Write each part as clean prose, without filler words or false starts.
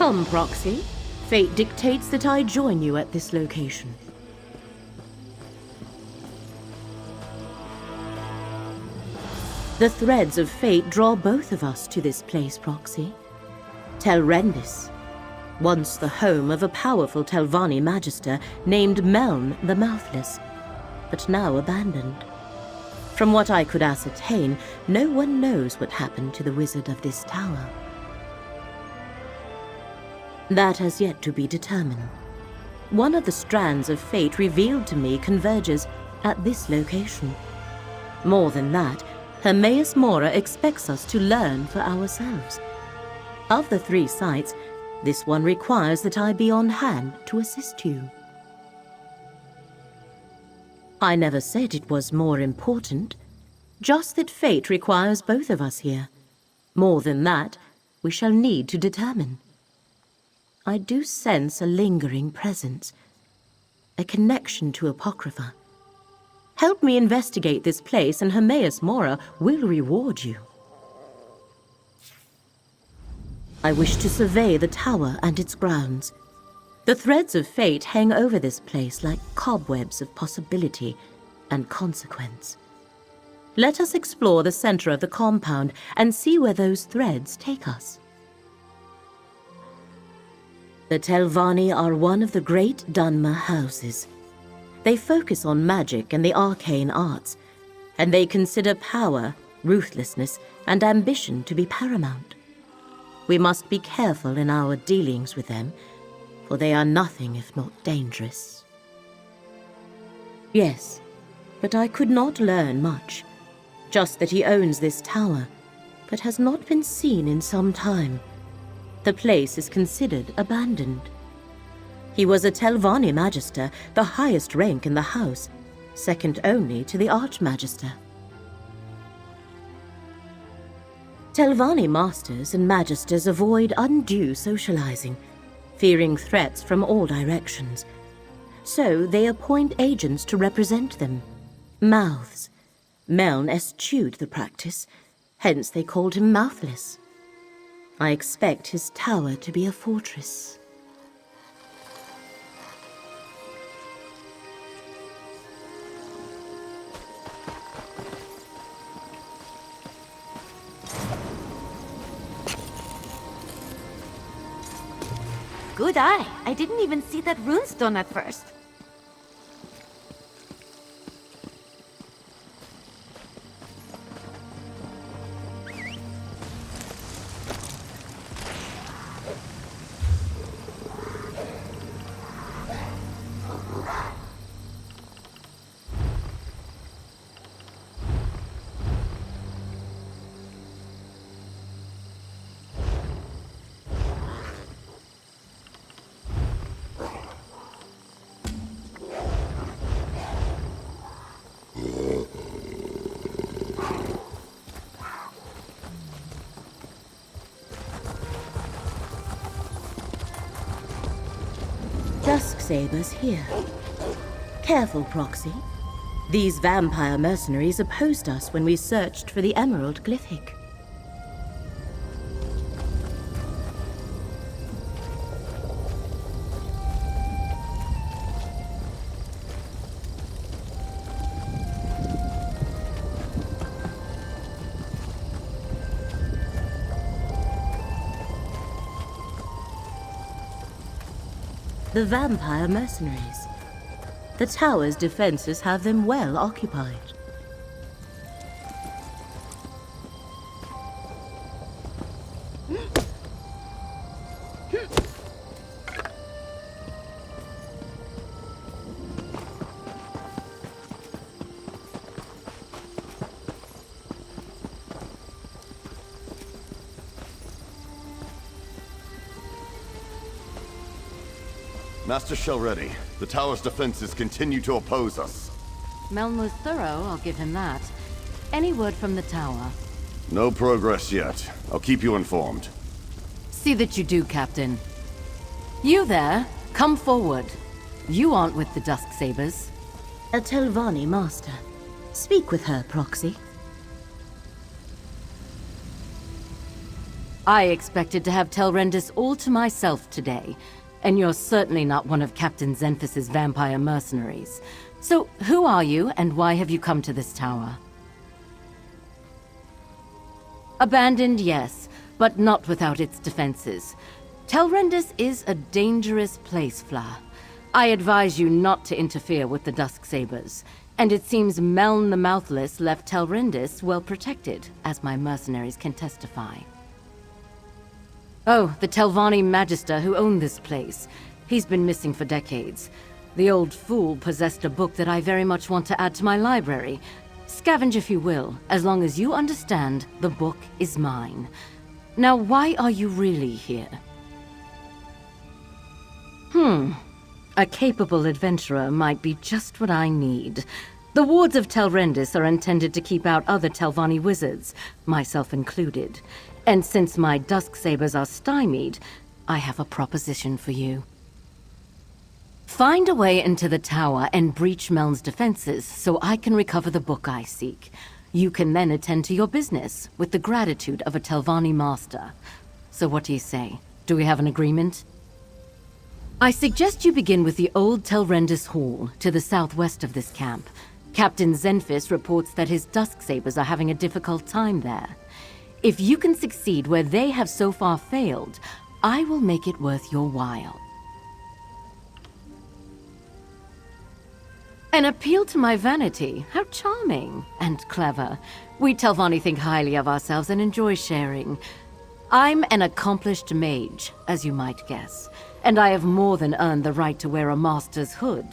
Come, Proxy. Fate dictates that I join you at this location. The threads of fate draw both of us to this place, Proxy. Tel Rendys, once the home of a powerful Telvanni magister named Meln the Mouthless, but now abandoned. From what I could ascertain, no one knows what happened to the wizard of this tower. That has yet to be determined. One of the strands of fate revealed to me converges at this location. More than that, Hermaeus Mora expects us to learn for ourselves. Of the 3 sites, this one requires that I be on hand to assist you. I never said it was more important, just that fate requires both of us here. More than that, we shall need to determine. I do sense a lingering presence, a connection to Apocrypha. Help me investigate this place and Hermaeus Mora will reward you. I wish to survey the tower and its grounds. The threads of fate hang over this place like cobwebs of possibility and consequence. Let us explore the center of the compound and see where those threads take us. The Telvanni are one of the great Dunmer houses. They focus on magic and the arcane arts, and they consider power, ruthlessness, and ambition to be paramount. We must be careful in our dealings with them, for they are nothing if not dangerous. Yes, but I could not learn much. Just that he owns this tower, but has not been seen in some time. The place is considered abandoned. He was a Telvanni magister, the highest rank in the house, second only to the Archmagister. Telvanni masters and magisters avoid undue socializing, fearing threats from all directions. So they appoint agents to represent them, mouths. Meln eschewed the practice, hence they called him Mouthless. I expect his tower to be a fortress. Good eye. I didn't even see that runestone at first. Dusksaber's here. Careful, Proxy. These vampire mercenaries opposed us when we searched for the Emerald Glyphic. The vampire mercenaries. The tower's defenses have them well occupied. Master Shelready, the tower's defenses continue to oppose us. Meln was thorough, I'll give him that. Any word from the tower? No progress yet. I'll keep you informed. See that you do, Captain. You there, come forward. You aren't with the Dusksabers. A Telvanni master. Speak with her, Proxy. I expected to have Tel Rendys all to myself today, and you're certainly not one of Captain Xenphis' vampire mercenaries. So, who are you, and why have you come to this tower? Abandoned, yes, but not without its defenses. Tel Rendys is a dangerous place, Fla. I advise you not to interfere with the Dusksaber's, and it seems Meln the Mouthless left Tel Rendys well protected, as my mercenaries can testify. Oh, the Telvanni Magister who owned this place. He's been missing for decades. The old fool possessed a book that I very much want to add to my library. Scavenge if you will, as long as you understand the book is mine. Now, why are you really here? A capable adventurer might be just what I need. The wards of Tel Rendys are intended to keep out other Telvanni wizards, myself included. And since my Dusksabers are stymied, I have a proposition for you. Find a way into the tower and breach Meln's defenses so I can recover the book I seek. You can then attend to your business with the gratitude of a Telvanni master. So what do you say? Do we have an agreement? I suggest you begin with the old Tel Rendys Hall to the southwest of this camp. Captain Xenphis reports that his Dusksabers are having a difficult time there. If you can succeed where they have so far failed, I will make it worth your while. An appeal to my vanity. How charming and clever. We Telvanni think highly of ourselves and enjoy sharing. I'm an accomplished mage, as you might guess, and I have more than earned the right to wear a master's hood.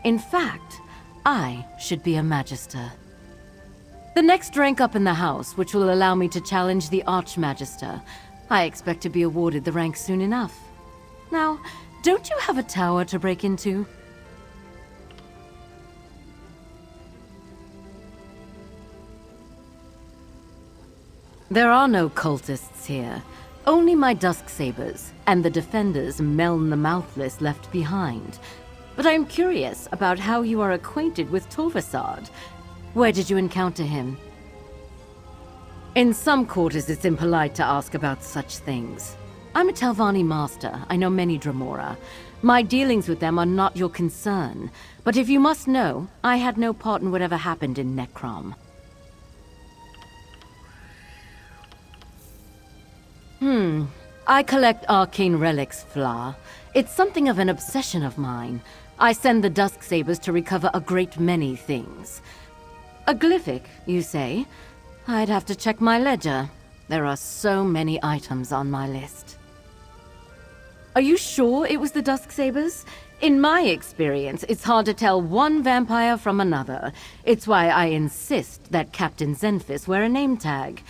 In fact, I should be a magister. The next rank up in the house, which will allow me to challenge the Archmagister. I expect to be awarded the rank soon enough. Now, don't you have a tower to break into? There are no cultists here. Only my Dusksabers, and the defenders Meln the Mouthless left behind. But I am curious about how you are acquainted with Torvasad. Where did you encounter him? In some quarters it's impolite to ask about such things. I'm a Telvanni master. I know many Dremora. My dealings with them are not your concern. But if you must know, I had no part in whatever happened in Necrom. I collect arcane relics, Fla. It's something of an obsession of mine. I send the Dusksabers to recover a great many things. A glyphic, you say? I'd have to check my ledger. There are so many items on my list. Are you sure it was the Dusksabers? In my experience, it's hard to tell one vampire from another. It's why I insist that Captain Xenphis wear a name tag.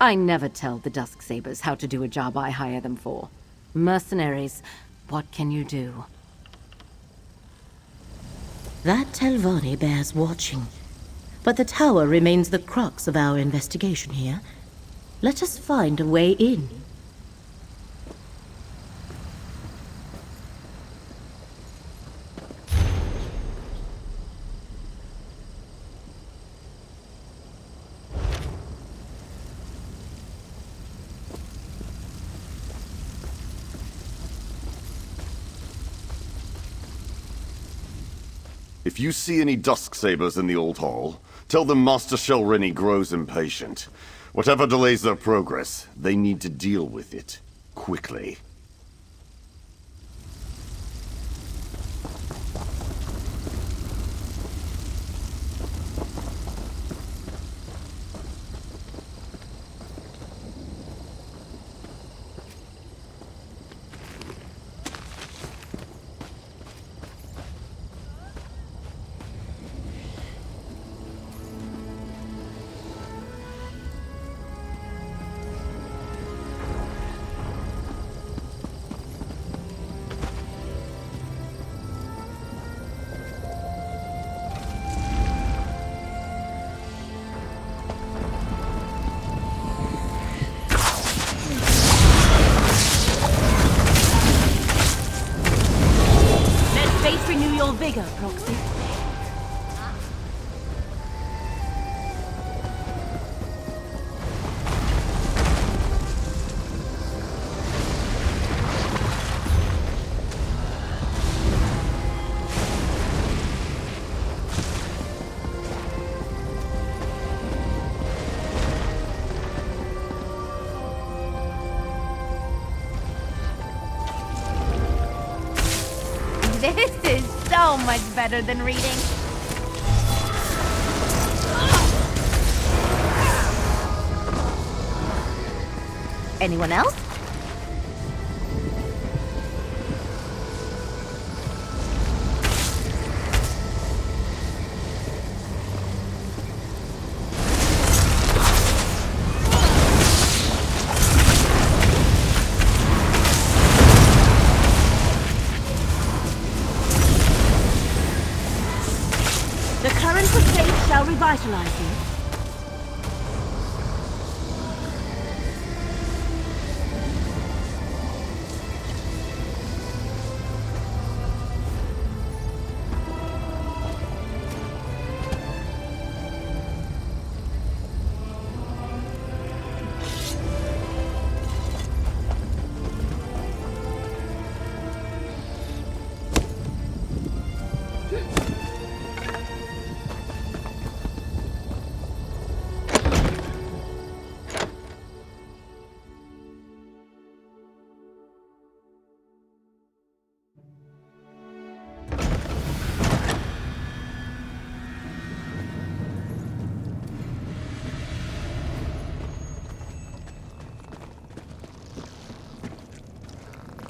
I never tell the Dusksabers how to do a job I hire them for. Mercenaries, what can you do? That Telvanni bears watching. But the tower remains the crux of our investigation here. Let us find a way in. If you see any Dusksabers in the old hall, tell them Master Shelrenny grows impatient. Whatever delays their progress, they need to deal with it. Quickly. Renew your vigor, Proxy. much better than reading. Anyone else? The current of faith shall revitalize you.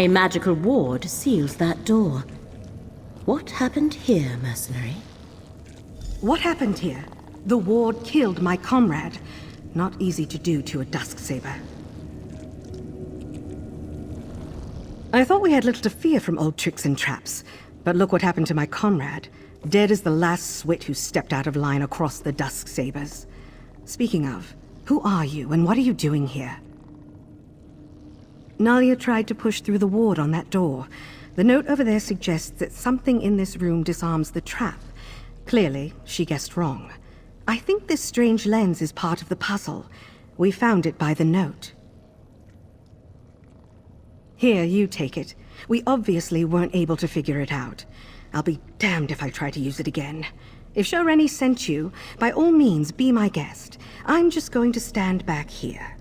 A magical ward seals that door. What happened here, mercenary? What happened here? The ward killed my comrade. Not easy to do to a Dusksaber. I thought we had little to fear from old tricks and traps, but look what happened to my comrade. Dead as the last swit who stepped out of line across the Dusksabers. Speaking of, who are you and what are you doing here? Nalia tried to push through the ward on that door. The note over there suggests that something in this room disarms the trap. Clearly, she guessed wrong. I think this strange lens is part of the puzzle. We found it by the note. Here, you take it. We obviously weren't able to figure it out. I'll be damned if I try to use it again. If Shel Renny sent you, by all means, be my guest. I'm just going to stand back here.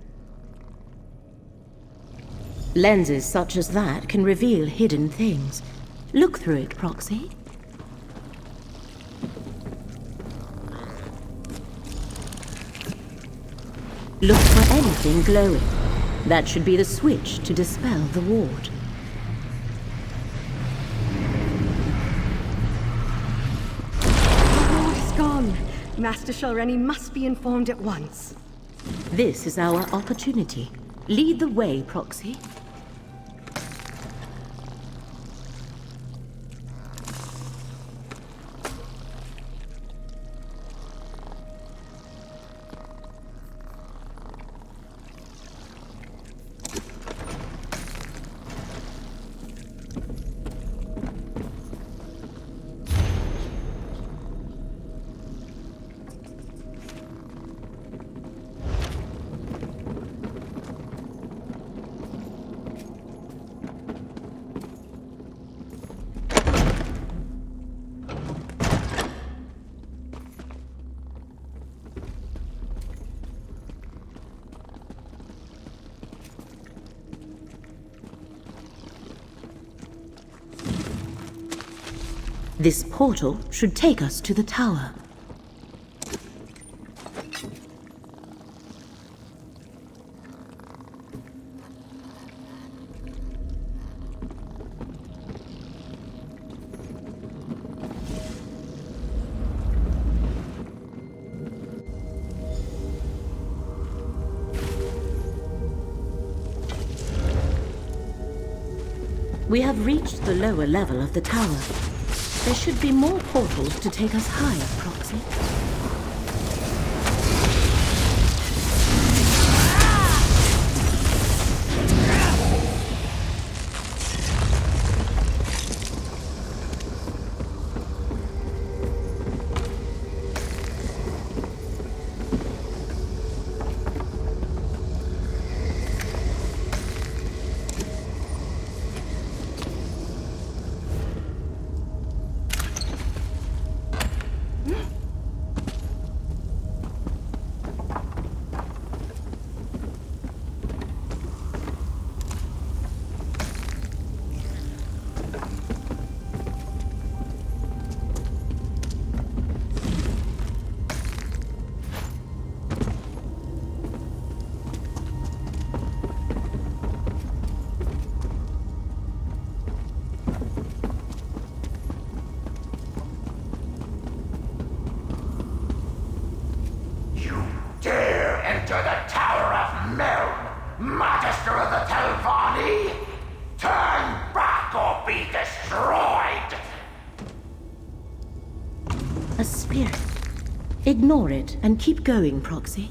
Lenses such as that can reveal hidden things. Look through it, Proxy. Look for anything glowing. That should be the switch to dispel the ward. The ward is gone. Master Shel Renny must be informed at once. This is our opportunity. Lead the way, Proxy. This portal should take us to the tower. We have reached the lower level of the tower. There should be more portals to take us higher, Proxy. A spirit. Ignore it and keep going, Proxy.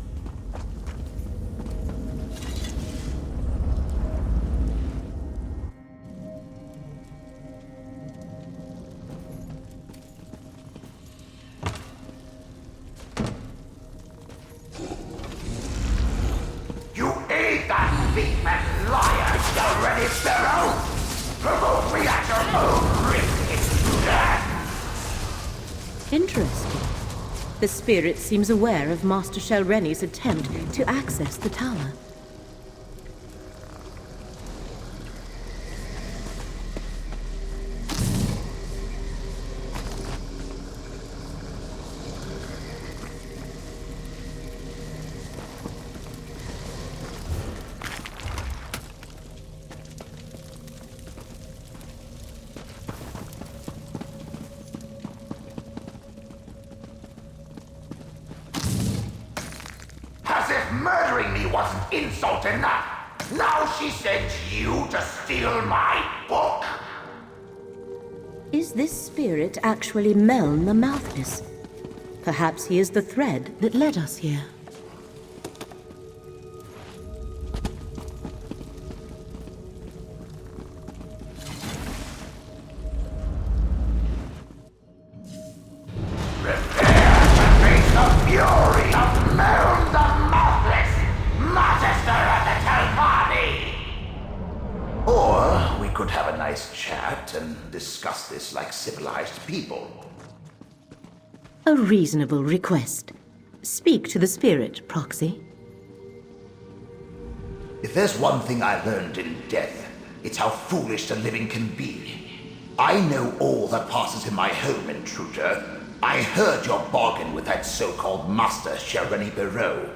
You aid that thief and liar, Tel Rendys Barrow! Provoke me at your own risk, intruder! Interesting. The spirit seems aware of Master Tel Rendys' attempt to access the tower. As if murdering me wasn't insult enough. Now she sent you to steal my book. Is this spirit actually Meln the Mouthless? Perhaps he is the thread that led us here. Face the fury of Meln the Mouthless, Magister of the Tel Rendys! Or we could have a nice chat and discuss this like civilized people. A reasonable request. Speak to the spirit, Proxy. If there's one thing I learned in death, it's how foolish the living can be. I know all that passes in my home, intruder. I heard your bargain with that so-called Master Tel Rendys Barrow.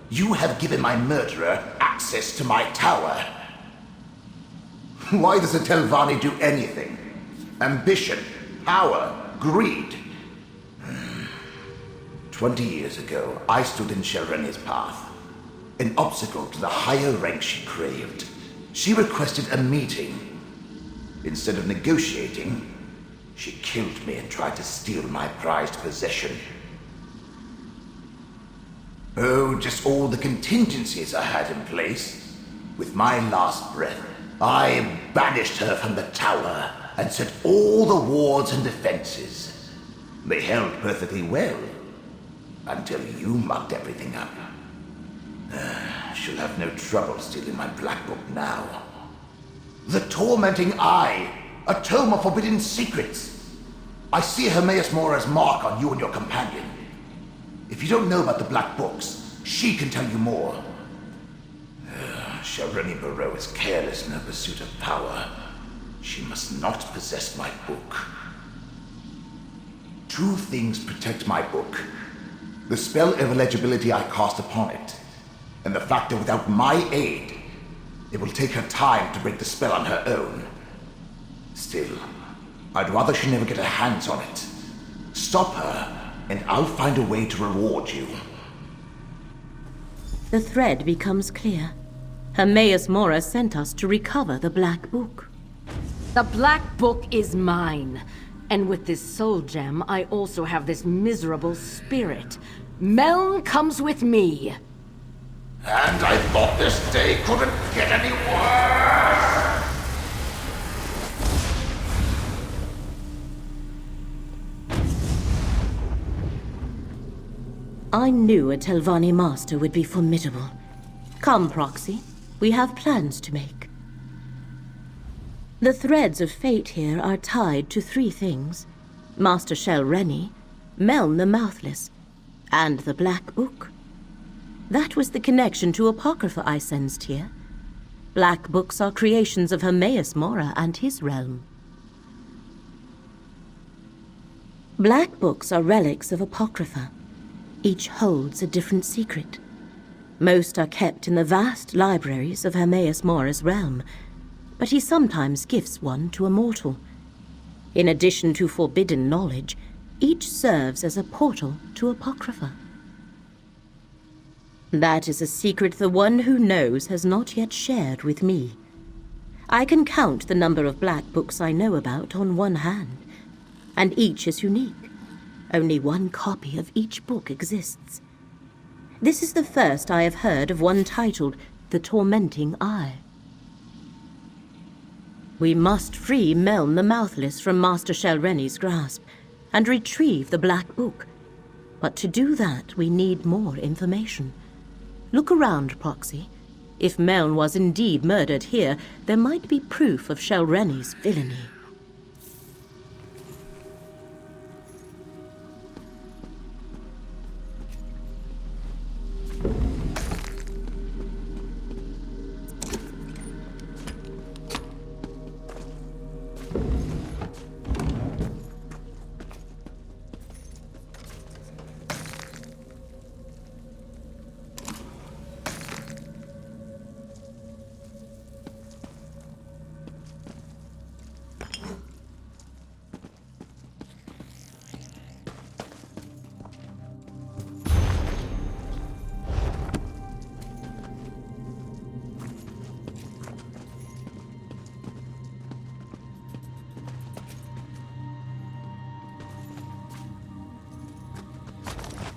You have given my murderer access to my tower. Why does a Telvanni do anything? Ambition, power, greed. 20 years ago, I stood in Tel Rendys' path. An obstacle to the higher rank she craved. She requested a meeting. Instead of negotiating, she killed me and tried to steal my prized possession. Oh, just all the contingencies I had in place. With my last breath, I banished her from the tower and set all the wards and defenses. They held perfectly well, until you mucked everything up. She'll have no trouble stealing my black book now. The Tormenting Eye, a tome of forbidden secrets. I see Hermaeus Mora's mark on you and your companion. If you don't know about the black books, she can tell you more. Tel Rendys Barrow is careless in her pursuit of power. She must not possess my book. Two things protect my book. The spell of illegibility I cast upon it, and the fact that without my aid, it will take her time to break the spell on her own. Still, I'd rather she never get her hands on it. Stop her, and I'll find a way to reward you. The thread becomes clear. Hermaeus Mora sent us to recover the Black Book. The Black Book is mine. And with this soul gem, I also have this miserable spirit. Meln comes with me. And I thought this day couldn't get any worse! I knew a Telvanni master would be formidable. Come, Proxy. We have plans to make. The threads of fate here are tied to three things. Master Tel Rendys, Meln the Mouthless, and the Black Book. That was the connection to Apocrypha I sensed here. Black books are creations of Hermaeus Mora and his realm. Black books are relics of Apocrypha. Each holds a different secret. Most are kept in the vast libraries of Hermaeus Mora's realm, but he sometimes gifts one to a mortal. In addition to forbidden knowledge, each serves as a portal to Apocrypha. That is a secret the one who knows has not yet shared with me. I can count the number of black books I know about on one hand, and each is unique, Only one copy of each book exists. This is the first I have heard of one titled The Tormenting Eye. We must free Meln the Mouthless from Master Shelreni's grasp and retrieve the Black Book. But to do that, we need more information. Look around, Proxy. If Meln was indeed murdered here, there might be proof of Shelreni's villainy.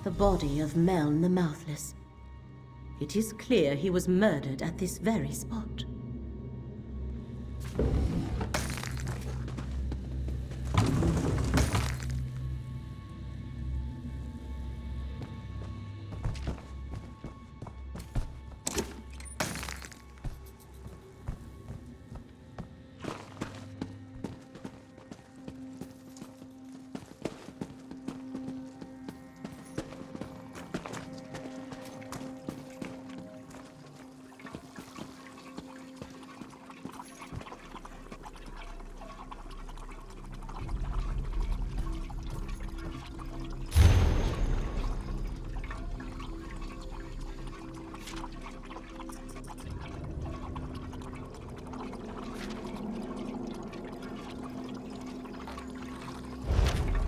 The body of Meln the Mouthless. It is clear he was murdered at this very spot.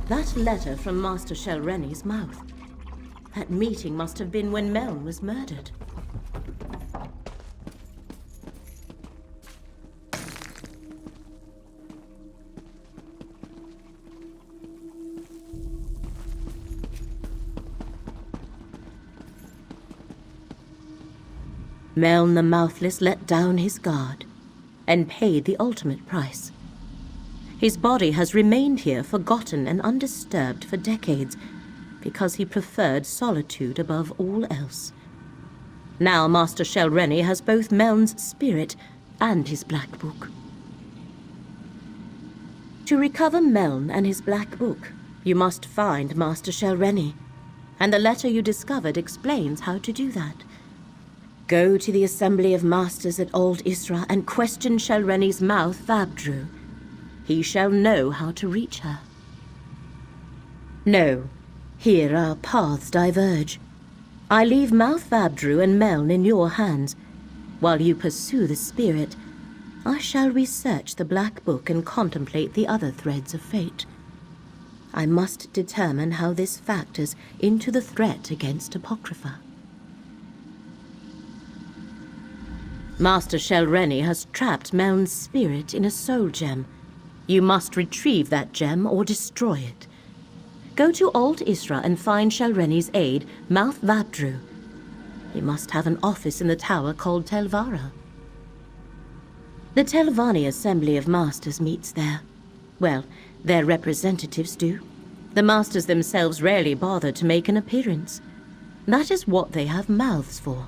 That letter from Master Shelreni's mouth. That meeting must have been when Meln was murdered. Meln the Mouthless let down his guard and paid the ultimate price. His body has remained here forgotten and undisturbed for decades because he preferred solitude above all else. Now Master Shelreni has both Meln's spirit and his Black Book. To recover Meln and his Black Book, you must find Master Shelreni, and the letter you discovered explains how to do that. Go to the Assembly of Masters at Old Isra and question Shelreni's mouth, Vabdru. He shall know how to reach her. No, here our paths diverge. I leave Mouth Vabdru and Meln in your hands. While you pursue the spirit, I shall research the Black Book and contemplate the other threads of fate. I must determine how this factors into the threat against Apocrypha. Master Shelreni has trapped Meln's spirit in a soul gem. You must retrieve that gem or destroy it. Go to Old Isra and find Shelreni's aide, Mouth Vabdru. He must have an office in the tower called Telvara. The Telvanni Assembly of Masters meets there. Well, their representatives do. The Masters themselves rarely bother to make an appearance. That is what they have mouths for.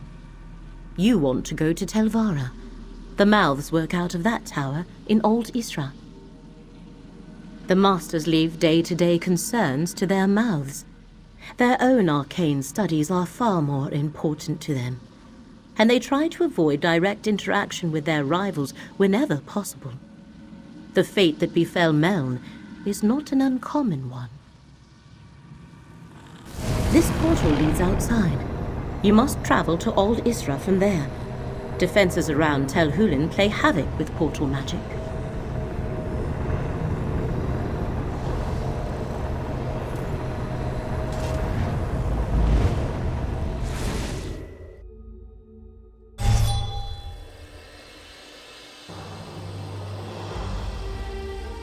You want to go to Telvara. The mouths work out of that tower in Old Isra. The Masters leave day-to-day concerns to their mouths. Their own arcane studies are far more important to them, and they try to avoid direct interaction with their rivals whenever possible. The fate that befell Meln is not an uncommon one. This portal leads outside. You must travel to Old Isra from there. Defenses around Tel Hulin play havoc with portal magic.